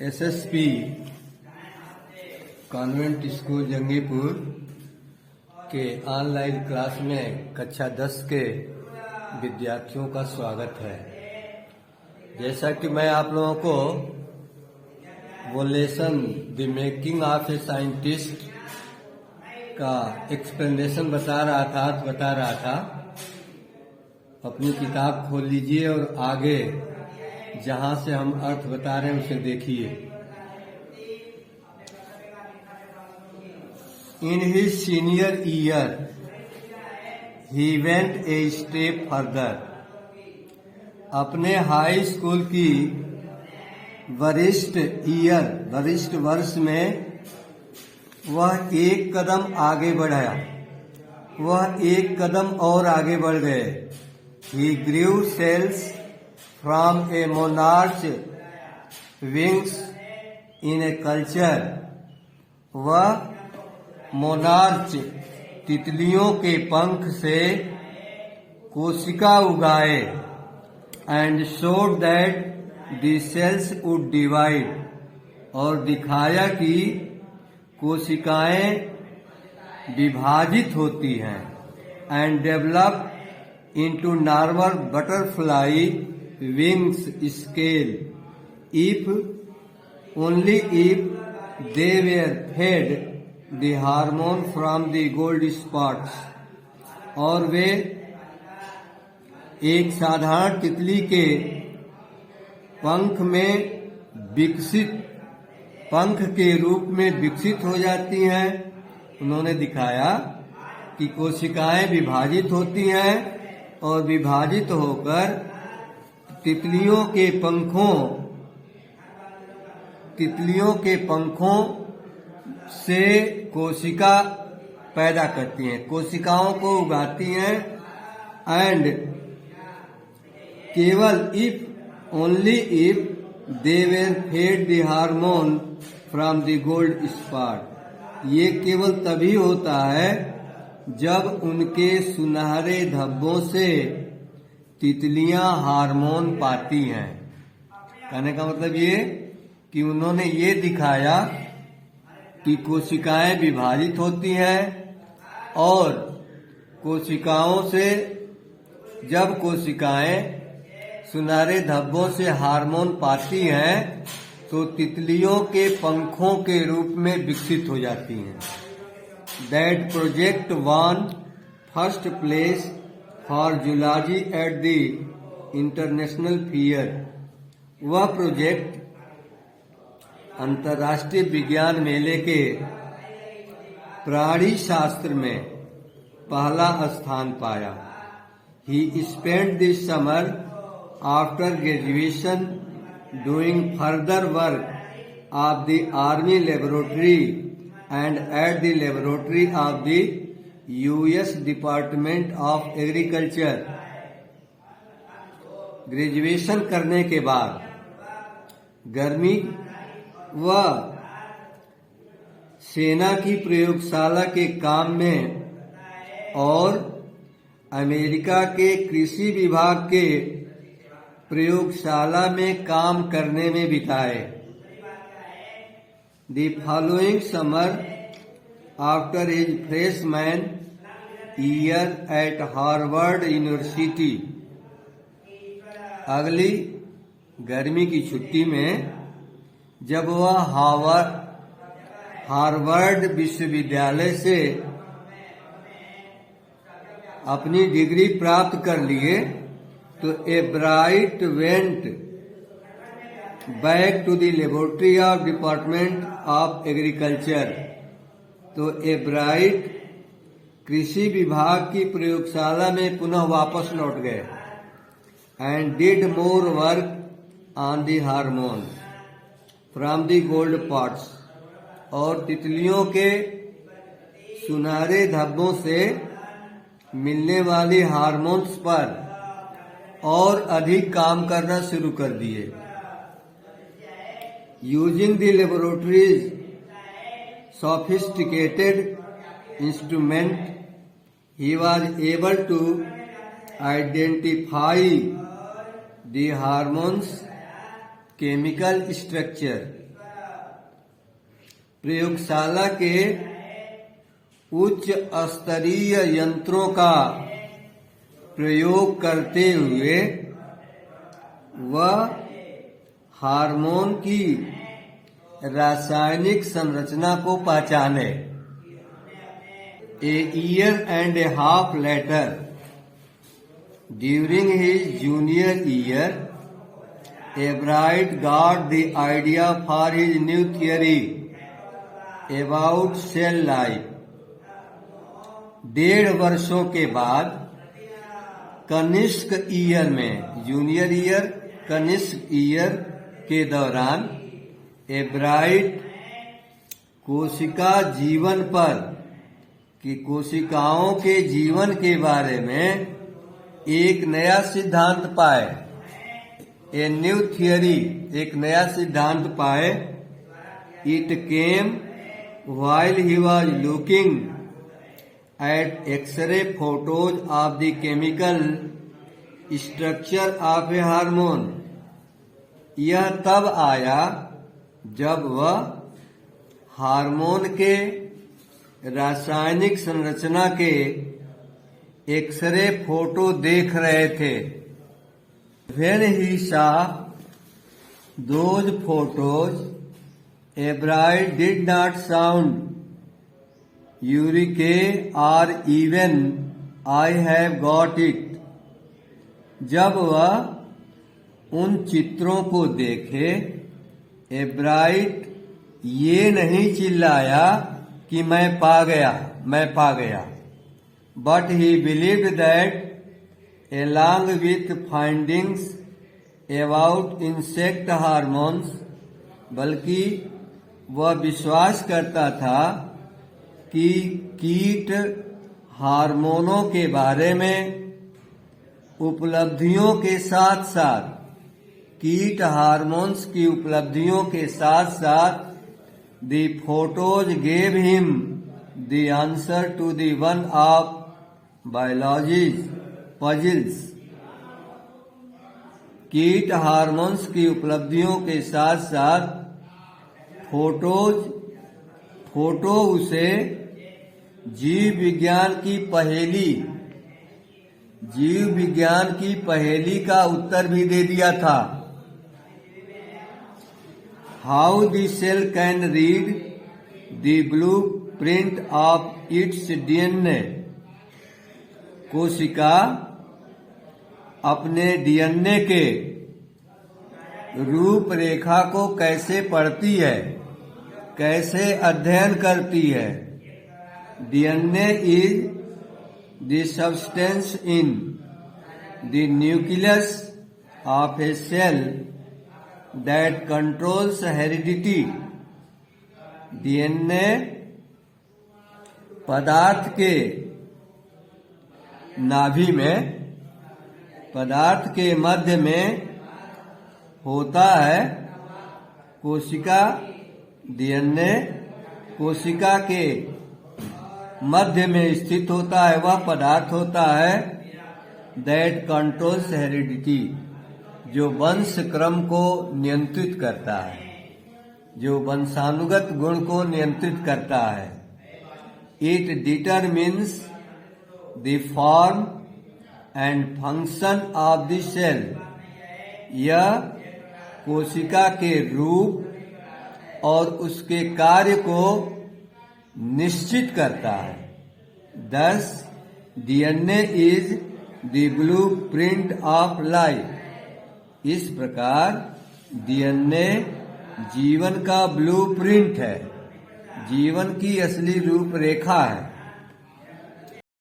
SSP convent school Jangipur के online class में कक्षा 10 के विद्यार्थियों का स्वागत है। जैसा कि मैं आप लोगों को whole lesson the making of a scientist का एक्सप्लेनेशन बता रहा था। अपनी किताब खोल लीजिए और आगे जहां से हम अर्थ बता रहे हैं उसे देखिए। In his senior year he went a step further. अपने हाई स्कूल की वरिष्ठ वर्ष में वह एक कदम आगे बढ़ाया। वह एक कदम और आगे बढ़ गए। He grew cells from a monarch's wings in a culture. वह मोनार्च तितलियों के पंख से कोशिका उगाए and showed that the cells would divide, और दिखाया कि कोशिकाएं विभाजित होती हैं and develop into normal butterfly wings scale only if they were fed the hormone from the gold spots। और वे एक साधारण तितली के पंख के रूप में विकसित हो जाती हैं। उन्होंने दिखाया कि कोशिकाएं विभाजित होती हैं और विभाजित होकर तितलियों के पंखों से कोशिका पैदा करती हैं, कोशिकाओं को उगाती हैं एंड केवल only if they were fed the hormone from the gold spot. ये केवल तभी होता है जब उनके सुनहरे धब्बों से तितलियां हार्मोन पाती हैं। कहने का मतलब ये कि उन्होंने ये दिखाया कि कोशिकाएं विभाजित होती हैं और जब कोशिकाएं सुनहरे धब्बों से हार्मोन पाती हैं तो तितलियों के पंखों के रूप में विकसित हो जाती हैं। That project won first place for zoology at the International Fair। वह प्रोजेक्ट अंतर्राष्ट्रीय विज्ञान मेले के प्राणी शास्त्र में पहला स्थान पाया। He spent this summer after graduation doing further work of the Army Laboratory and at the laboratory of the US Department of Agriculture। Graduation करने के बाद वह सेना की प्रयोगशाला के काम में और अमेरिका के कृषि विभाग के प्रयोगशाला में काम करने में बिताए। The following summer, after his freshman year at Harvard University, अगली गर्मी की छुट्टी में जब वह हार्वर्ड विश्वविद्यालय से अपनी डिग्री प्राप्त कर लिए तो Ebright went back to the laboratory of department of agriculture. तो एब्राइट कृषि विभाग की प्रयोगशाला में पुनः वापस लौट गए and did more work on the hormone from the gold pots. और तितलियों के सुनहरे धब्बों से मिलने वाली हार्मोन्स पर और अधिक काम करना शुरू कर दिए। Using the laboratory's sophisticated instrument, he was able to identify the hormones chemical structure प्रयोगशाला के उच्च स्तरीय यंत्रों का प्रयोग करते हुए वह हार्मोन की रासायनिक संरचना को पहचाने। A year and a half later, during his junior year, Albright got the idea for his new theory about cell life. 1.5 वर्षों के बाद कनिष्क ईयर में, जूनियर ईयर कनिष्क ईयर के दौरान एब्राइट कोशिका जीवन पर कि कोशिकाओं के जीवन के बारे में एक नया सिद्धांत पाए। ए न्यू थियरी, एक नया सिद्धांत पाए। It came while he was looking at X-ray photos of the chemical structure of a hormone. यह तब आया जब वह हार्मोन के रासायनिक संरचना के एक्सरे फोटो देख रहे थे। When he saw those photos, Albright did not sound Eureka or even I have got it. जब वह उन चित्रों को देखे, एब्राइट ये नहीं चिल्लाया कि मैं पा गया। But he believed that along with findings about insect hormones, बल्कि वह विश्वास करता था कि कीट हार्मोनों के बारे में उपलब्धियों के साथ साथ, कीट हार्मोन्स की उपलब्धियों के साथ साथ the photos gave him the answer to the one of biology's puzzles. कीट हार्मोन्स की उपलब्धियों के साथ साथ फोटो उसे जीव विज्ञान की पहेली का उत्तर भी दे दिया था। How the cell can read the blueprint of its DNA. कोशिका अपने डीएनए के रूपरेखा को कैसे पढ़ती है, कैसे अध्ययन करती है। DNA is the substance in the nucleus of a cell that controls heredity. DNA पदार्थ के नाभि में, पदार्थ के मध्य में होता है। कोशिका, डीएनए कोशिका के मध्य में स्थित होता है, वह पदार्थ होता है दैट कंट्रोल्स हेरिडिटी, जो वंश क्रम को नियंत्रित करता है, जो वंशानुगत गुण को नियंत्रित करता है। It determines the form and function of the cell. यह कोशिका के रूप और उसके कार्य को निश्चित करता है। Thus, DNA is the blueprint of life. इस प्रकार डीएनए जीवन का ब्लूप्रिंट है, जीवन की असली रूपरेखा है।